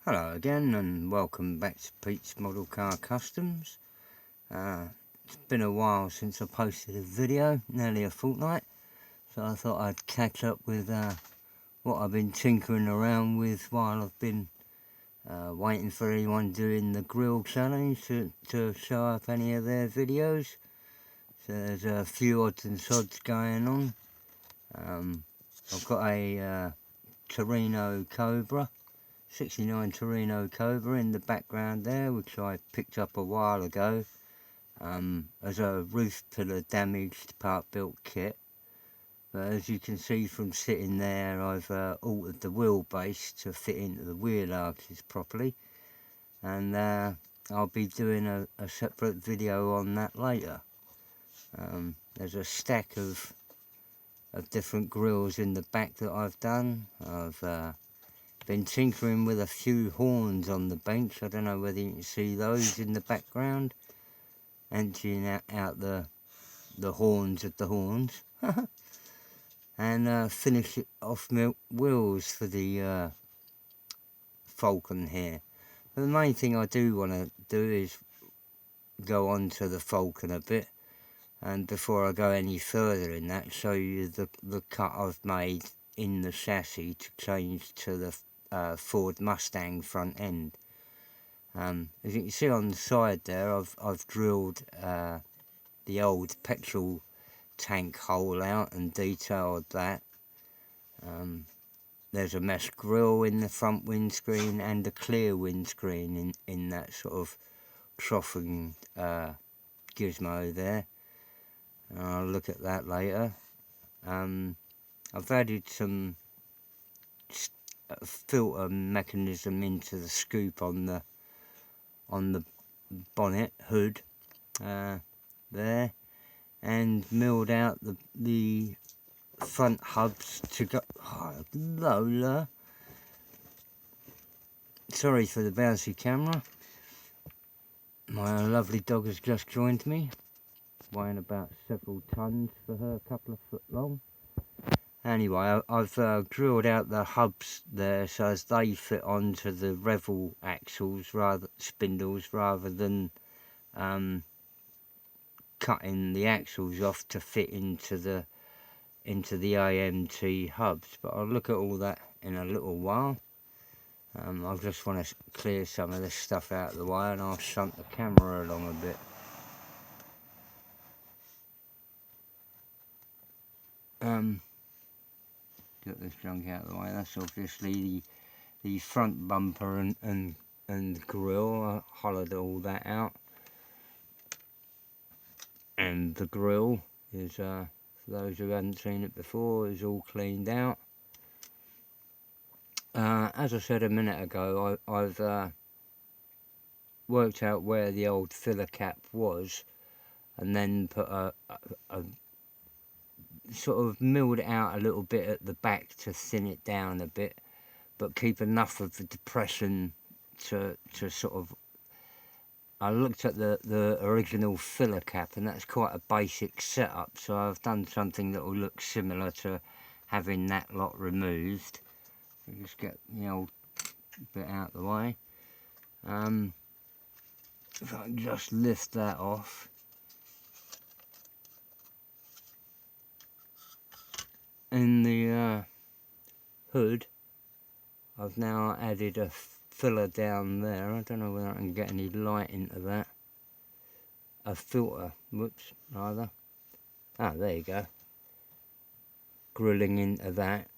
Hello again and welcome back to Pete's Model Car Customs. It's been a while since I posted a video, nearly a fortnight, so I thought I'd catch up with what I've been tinkering around with while I've been waiting for anyone doing the grill challenge to show up any of their videos. So there's a few odds and sods going on. I've got a Torino Cobra, 69 Torino Cobra in the background there, which I picked up a while ago as a roof pillar damaged part built kit. But as you can see from sitting there, I've altered the wheelbase to fit into the wheel arches properly, and I'll be doing a separate video on that later. There's a stack of different grills in the back that I've done. I've been tinkering with a few horns on the bench. I don't know whether you can see those in the background, emptying out the horns of the horns. And finish it off milk wheels for the Falcon here. But the main thing I do want to do is go on to the Falcon a bit, and before I go any further in that, show you the cut I've made in the chassis to change to the Ford Mustang front end. As you can see on the side there, I've drilled the old petrol tank hole out and detailed that. There's a mesh grille in the front windscreen and a clear windscreen in that sort of troughing gizmo there. I'll look at that later. I've added some filter mechanism into the scoop on the bonnet hood there, and milled out the front hubs to go. Oh, Lola, sorry for the bouncy camera. My lovely dog has just joined me, weighing about several tons for her, a couple of foot long. Anyway, I've drilled out the hubs there so as they fit onto the revel axles, spindles, rather than cutting the axles off to fit into the AMT hubs. But I'll look at all that in a little while. I just want to clear some of this stuff out of the way, and I'll shunt the camera along a bit. Get this junk out of the way. That's obviously the front bumper and grille. I hollowed all that out, and the grille is for those who haven't seen it before, is all cleaned out. As I said a minute ago, I've worked out where the old filler cap was, and then put a sort of milled it out a little bit at the back to thin it down a bit, but keep enough of the depression to sort of. I looked at the original filler cap, and that's quite a basic setup, so I've done something that will look similar to having that lot removed. I'll just get the old bit out of the way. If I can just lift that off. In the hood, I've now added a filler down there. I don't know whether I can get any light into that. A filter, whoops, rather. Ah, there you go. Grilling into that,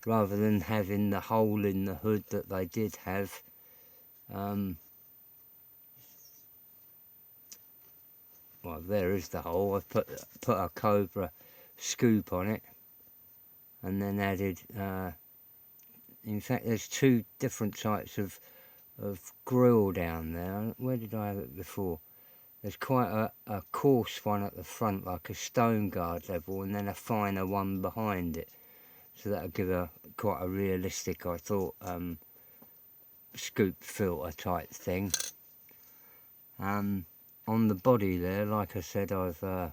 rather than having the hole in the hood that they did have. Well, there is the hole. I've put a Cobra scoop on it, and then added. In fact, there's two different types of grill down there. Where did I have it before? There's quite a coarse one at the front, like a stone guard level, and then a finer one behind it. So that'll give quite a realistic, I thought, scoop filter type thing. On the body there, like I said, I've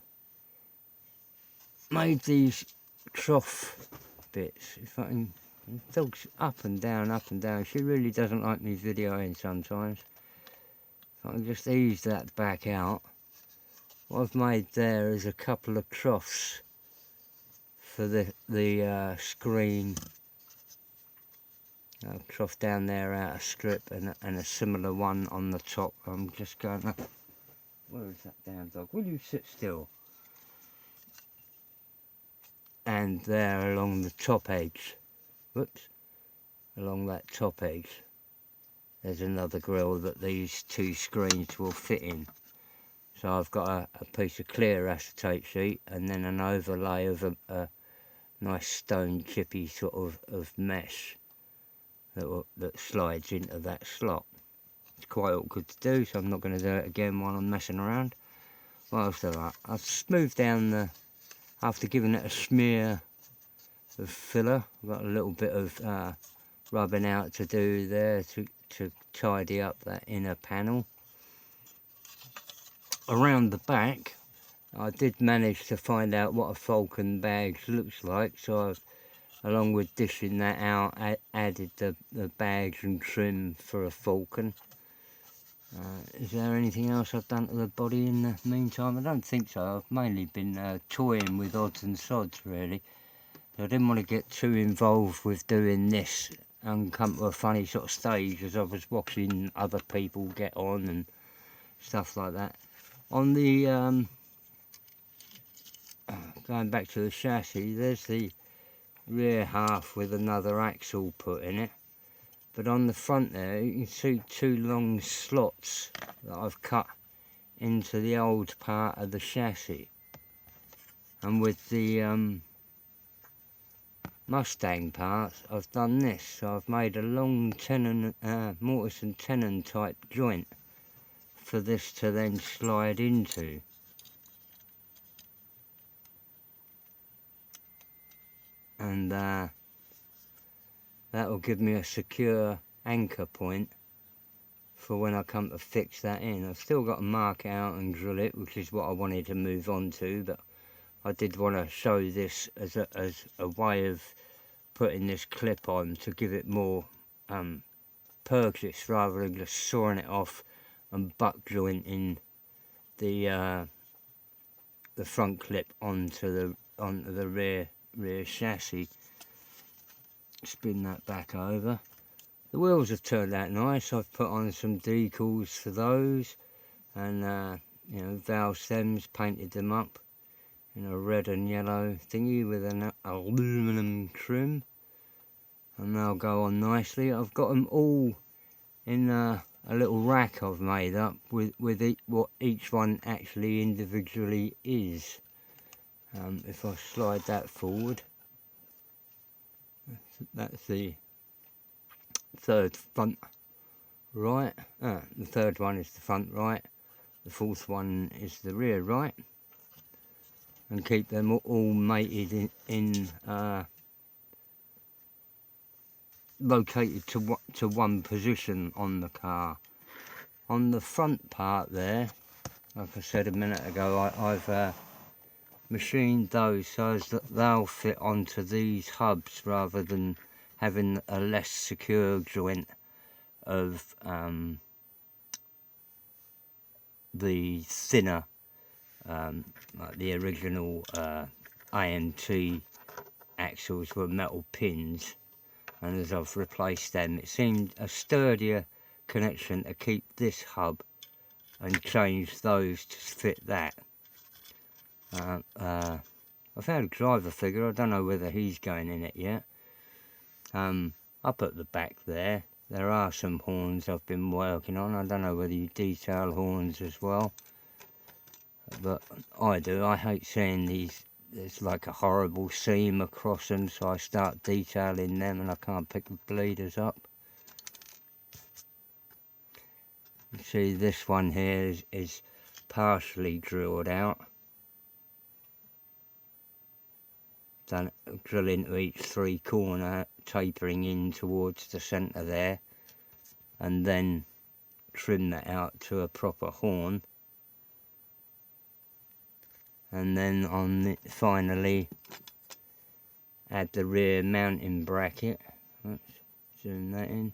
made these trough bits. If I can The dog's up and down, up and down. She really doesn't like me videoing sometimes. If I can just ease that back out. What I've made there is a couple of troughs for the screen. A trough down there out of strip and a similar one on the top. I'm just going up. Where is that damn dog? Will you sit still? And there along the top edge. Whoops. Along that top edge. There's another grill that these two screens will fit in. So I've got a piece of clear acetate sheet and then an overlay of a nice stone chippy sort of mesh that slides into that slot. It's quite awkward to do, so I'm not going to do it again while I'm messing around. What else do I? I've smoothed down after giving it a smear of filler. I've got a little bit of rubbing out to do there to tidy up that inner panel. Around the back, I did manage to find out what a Falcon badge looks like, so I've, along with dishing that out, added the badge and trim for a Falcon. Is there anything else I've done to the body in the meantime? I don't think so. I've mainly been toying with odds and sods, really. I didn't want to get too involved with doing this and come to a funny sort of stage as I was watching other people get on and stuff like that. On the going back to the chassis, there's the rear half with another axle put in it, but on the front there you can see two long slots that I've cut into the old part of the chassis. And with the Mustang parts I've done this, so I've made a long tenon, mortise and tenon type joint for this to then slide into. And that will give me a secure anchor point for when I come to fix that in. I've still got to mark it out and drill it, which is what I wanted to move on to, but I did want to show this as a way of putting this clip on to give it more purchase rather than just sawing it off and butt jointing the front clip onto the rear chassis. Spin that back over. The wheels have turned out nice. I've put on some decals for those, and you know, valve stems, painted them up in a red and yellow thingy with an aluminium trim, and they'll go on nicely. I've got them all in a little rack I've made up with what each one actually individually is. If I slide that forward, that's the third front right, the third one is the front right, the fourth one is the rear right, and keep them all mated in located to one position on the car. On the front part there, like I said a minute ago, I've machined those so as that they'll fit onto these hubs rather than having a less secure joint of the thinner, like the original AMT axles were metal pins, and as I've replaced them, it seemed a sturdier connection to keep this hub and change those to fit that. I found a driver figure. I don't know whether he's going in it yet. Up at the back there are some horns I've been working on. I don't know whether you detail horns as well, but I do. I hate seeing these. There's like a horrible seam across them, so I start detailing them and I can't pick the bleeders up. You see this one here is partially drilled out. Done, drill into each three corner, tapering in towards the centre there, and then trim that out to a proper horn. And then on finally add the rear mounting bracket, Let's zoom that in.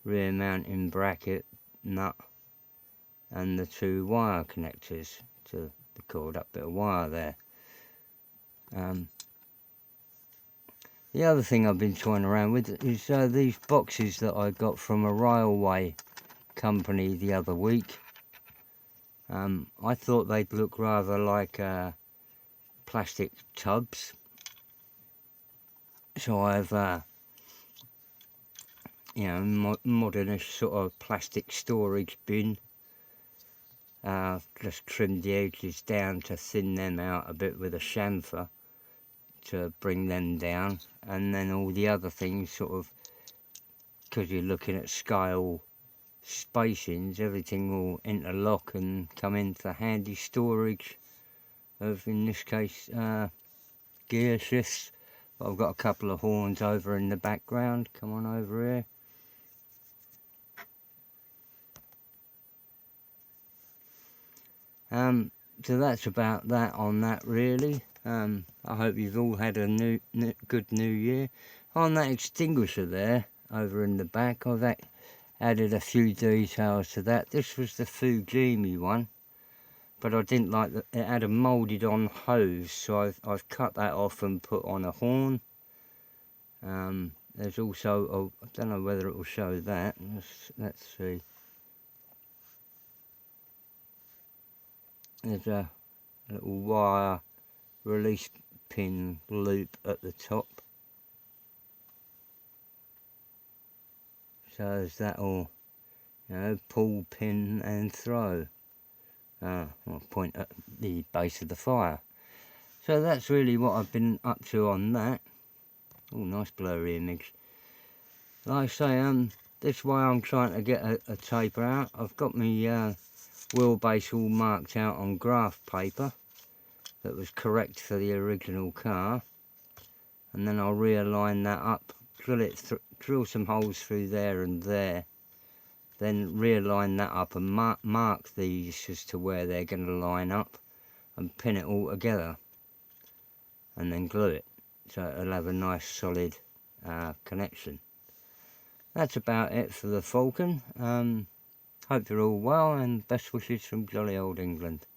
Rear mounting bracket nut and the 2 wire connectors to the cord up bit of wire there. The other thing I've been toying around with is these boxes that I got from a railway company the other week. I thought they'd look rather like plastic tubs, so I've you know, modernish sort of plastic storage bin. Just trimmed the edges down to thin them out a bit with a chamfer to bring them down, and then all the other things sort of, because you're looking at scale spacings, everything will interlock and come into handy storage of, in this case, gear shifts. But I've got a couple of horns over in the background. Come on over here. So that's about that on that, really. I hope you've all had a good new year. On that extinguisher there, over in the back, I've added a few details to that. This was the Fujimi one, but I didn't like that it had a moulded on hose, so I've cut that off and put on a horn. There's also, I don't know whether it will show that. Let's see. There's a little wire release pin loop at the top, so as that will, you know, pull, pin and throw. I'll point at the base of the fire. So that's really what I've been up to on that. Oh, nice blurry image. Like I say, this way I'm trying to get a taper out. I've got my wheelbase all marked out on graph paper that was correct for the original car, and then I'll realign that up, drill some holes through there and there, then realign that up and mark these as to where they're going to line up and pin it all together, and then glue it so it'll have a nice solid connection. That's about it for the Falcon. Hope you're all well, and best wishes from jolly old England.